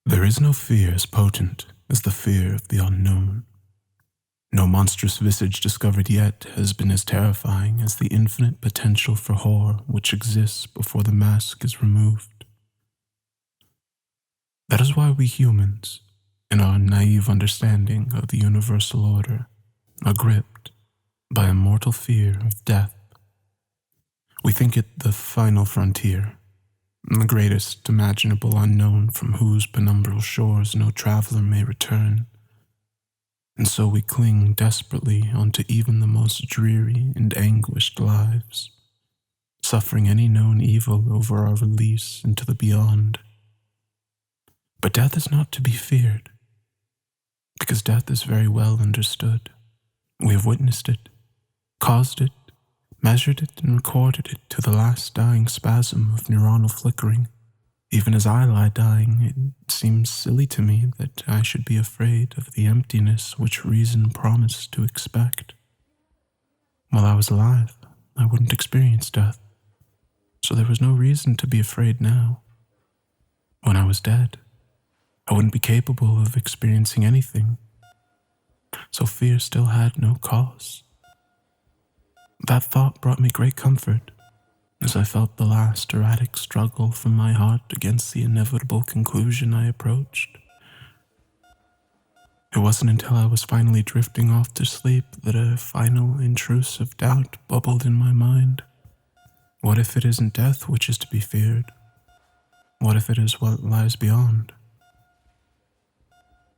There is no fear as potent as the fear of the unknown. No monstrous visage discovered yet has been as terrifying as the infinite potential for horror which exists before the mask is removed. That is why we humans, in our naive understanding of the universal order, are gripped by a mortal fear of death. We think it the final frontier, the greatest imaginable unknown from whose penumbral shores no traveler may return. And so we cling desperately onto even the most dreary and anguished lives, suffering any known evil over our release into the beyond. But death is not to be feared, because death is very well understood. We have witnessed it, caused it, measured it, and recorded it to the last dying spasm of neuronal flickering. Even as I lie dying, it seems silly to me that I should be afraid of the emptiness which reason promised to expect. While I was alive, I wouldn't experience death, so there was no reason to be afraid now. When I was dead, I wouldn't be capable of experiencing anything, so fear still had no cause. That thought brought me great comfort, as I felt the last erratic struggle from my heart against the inevitable conclusion I approached. It wasn't until I was finally drifting off to sleep that a final intrusive doubt bubbled in my mind. What if it isn't death which is to be feared? What if it is what lies beyond?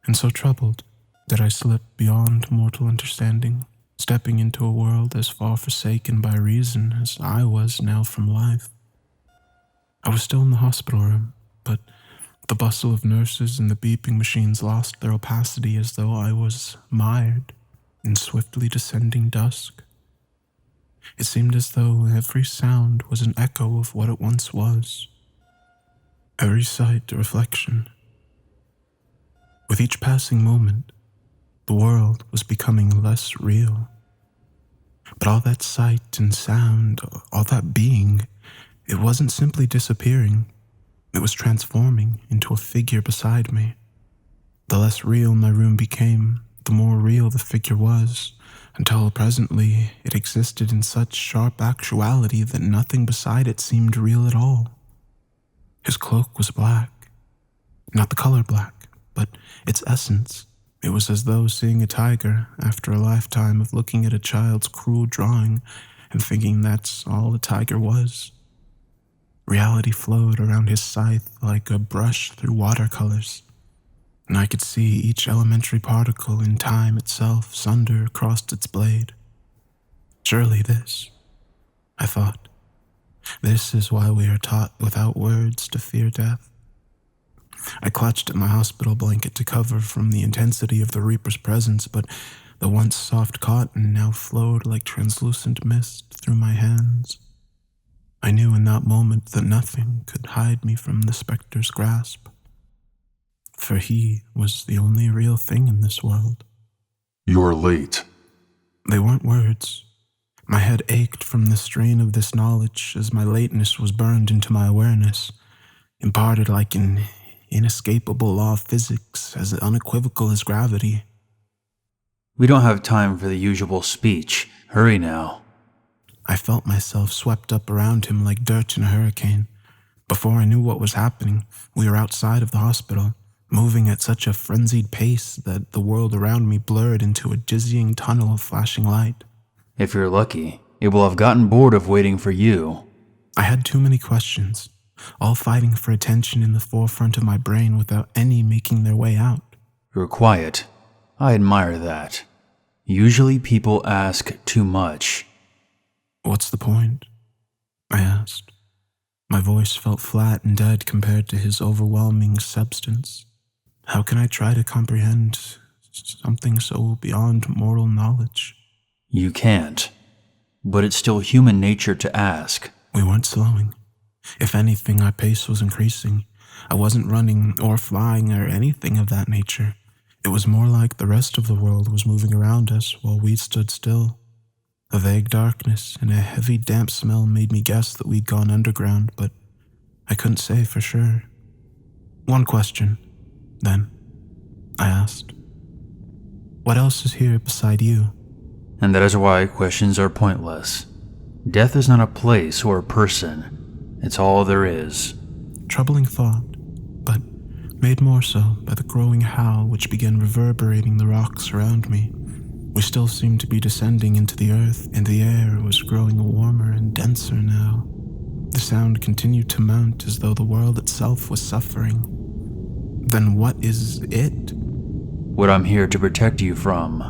And so troubled did I slip beyond mortal understanding, stepping into a world as far forsaken by reason as I was now from life. I was still in the hospital room, but the bustle of nurses and the beeping machines lost their opacity as though I was mired in swiftly descending dusk. It seemed as though every sound was an echo of what it once was, every sight a reflection. With each passing moment, the world was becoming less real. But all that sight and sound, all that being, it wasn't simply disappearing. It was transforming into a figure beside me. The less real my room became, the more real the figure was, until presently it existed in such sharp actuality that nothing beside it seemed real at all. His cloak was black, not the color black, but its essence. It was as though seeing a tiger after a lifetime of looking at a child's cruel drawing and thinking that's all a tiger was. Reality flowed around his scythe like a brush through watercolors, and I could see each elementary particle in time itself sunder across its blade. Surely this, I thought, this is why we are taught without words to fear death. I clutched at my hospital blanket to cover from the intensity of the Reaper's presence, but the once soft cotton now flowed like translucent mist through my hands. I knew in that moment that nothing could hide me from the specter's grasp, for he was the only real thing in this world. "You're late." They weren't words. My head ached from the strain of this knowledge as my lateness was burned into my awareness, imparted like an inescapable law of physics, as unequivocal as gravity. "We don't have time for the usual speech. Hurry now." I felt myself swept up around him like dirt in a hurricane. Before I knew what was happening, we were outside of the hospital, moving at such a frenzied pace that the world around me blurred into a dizzying tunnel of flashing light. If you're lucky, it will have gotten bored of waiting for you. I had too many questions, all fighting for attention in the forefront of my brain without any making their way out. You're quiet. I admire that. Usually people ask too much. What's the point? I asked. My voice felt flat and dead compared to his overwhelming substance. How can I try to comprehend something so beyond mortal knowledge? You can't. But it's still human nature to ask. We weren't slowing. If anything, our pace was increasing. I wasn't running or flying or anything of that nature. It was more like the rest of the world was moving around us while we stood still. A vague darkness and a heavy damp smell made me guess that we'd gone underground, but I couldn't say for sure. One question. Then, I asked, "What else is here beside you?" And that is why questions are pointless. Death is not a place or a person. It's all there is. Troubling thought, but made more so by the growing howl which began reverberating the rocks around me. We still seemed to be descending into the earth, and the air was growing warmer and denser now. The sound continued to mount as though the world itself was suffering. Then what is it? What I'm here to protect you from.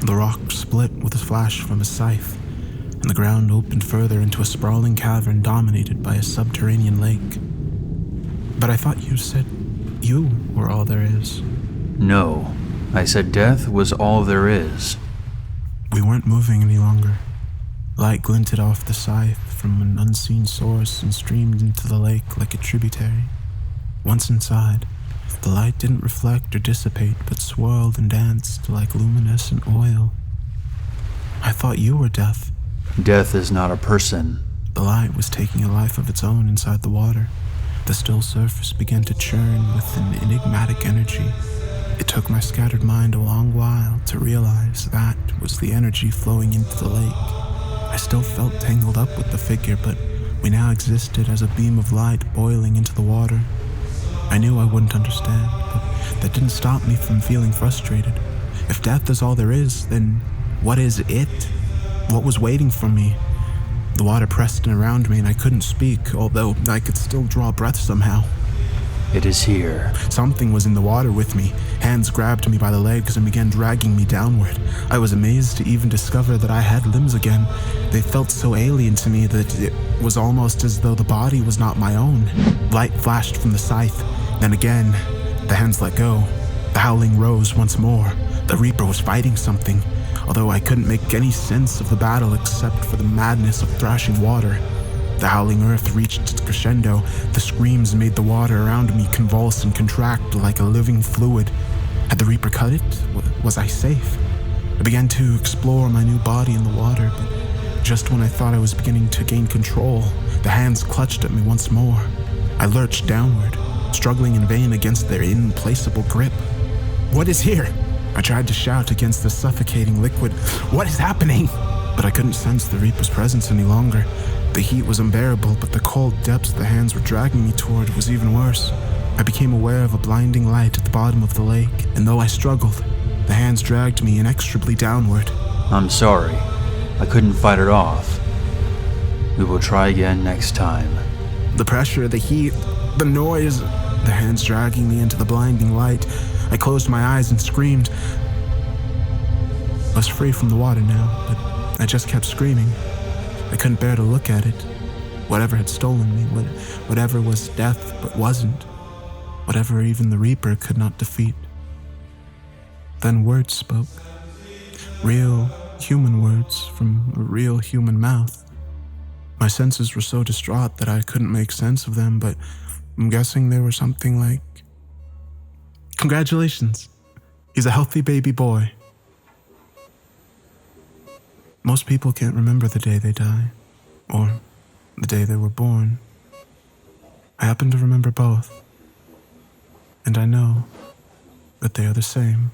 The rock split with a flash from a scythe, and the ground opened further into a sprawling cavern dominated by a subterranean lake. But I thought you said you were all there is. No, I said death was all there is. We weren't moving any longer. Light glinted off the scythe from an unseen source and streamed into the lake like a tributary. Once inside, the light didn't reflect or dissipate, but swirled and danced like luminescent oil. I thought you were death. Death is not a person. The light was taking a life of its own inside the water. The still surface began to churn with an enigmatic energy. It took my scattered mind a long while to realize that was the energy flowing into the lake. I still felt tangled up with the figure, but we now existed as a beam of light boiling into the water. I knew I wouldn't understand, but that didn't stop me from feeling frustrated. If death is all there is, then what is it? What was waiting for me? The water pressed in around me and I couldn't speak, although I could still draw breath somehow. It is here. Something was in the water with me. Hands grabbed me by the legs and began dragging me downward. I was amazed to even discover that I had limbs again. They felt so alien to me that it was almost as though the body was not my own. Light flashed from the scythe. Then again, the hands let go. The howling rose once more. The Reaper was fighting something, although I couldn't make any sense of the battle except for the madness of thrashing water. The howling earth reached its crescendo. The screams made the water around me convulse and contract like a living fluid. Had the Reaper cut it? Was I safe? I began to explore my new body in the water, but just when I thought I was beginning to gain control, the hands clutched at me once more. I lurched downward, struggling in vain against their implacable grip. "What is here?" I tried to shout against the suffocating liquid. "What is happening?" But I couldn't sense the Reaper's presence any longer. The heat was unbearable, but the cold depths the hands were dragging me toward was even worse. I became aware of a blinding light at the bottom of the lake, and though I struggled, the hands dragged me inexorably downward. I'm sorry. I couldn't fight it off. We will try again next time. The pressure, the heat, the noise, the hands dragging me into the blinding light. I closed my eyes and screamed. I was free from the water now, but I just kept screaming. I couldn't bear to look at it. Whatever had stolen me, whatever was death but wasn't, whatever even the Reaper could not defeat. Then words spoke. Real human words from a real human mouth. My senses were so distraught that I couldn't make sense of them, but I'm guessing they were something like, "Congratulations, he's a healthy baby boy." Most people can't remember the day they die, or the day they were born. I happen to remember both, and I know that they are the same.